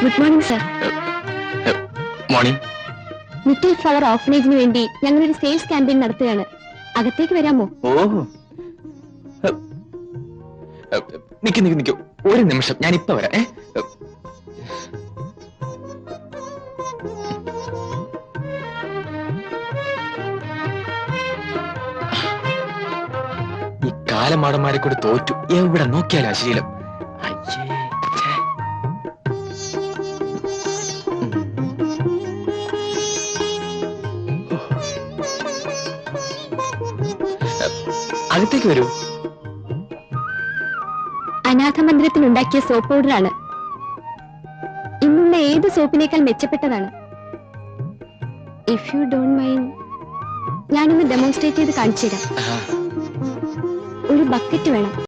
Good morning sir. Morning. Little flower ഓർഫനേജിന് വേണ്ടി ഞങ്ങളൊരു സെയിൽസ് ക്യാമ്പയിൻ നടത്തുകയാണ്. അകത്തേക്ക് വരാമോ? ഓഹോ, നിക്കൂ, ഒരു നിമിഷം, ഞാൻ ഇപ്പൊ വരാം. ഈ കാലമാടന്മാരെ കൂടെ തോറ്റു. എവിടെ നോക്കിയാലും അശ്ലീലം. അയ്യേ, ഛേ. അകത്തേക്ക് വരൂ. അനാഥ മന്ദിരത്തിനുണ്ടാക്കിയ സോപ്പ് പൗഡറാണ്. ഇന്നുള്ള ഏത് സോപ്പിനേക്കാൾ മെച്ചപ്പെട്ടതാണ്. ഇഫ് യു ഡോണ്ട് മൈൻഡ്, ഞാനൊന്ന് ഡെമോൺസ്ട്രേറ്റ് ചെയ്ത് കാണിച്ചു തരാം. ഒരു ബക്കറ്റ് വേണം.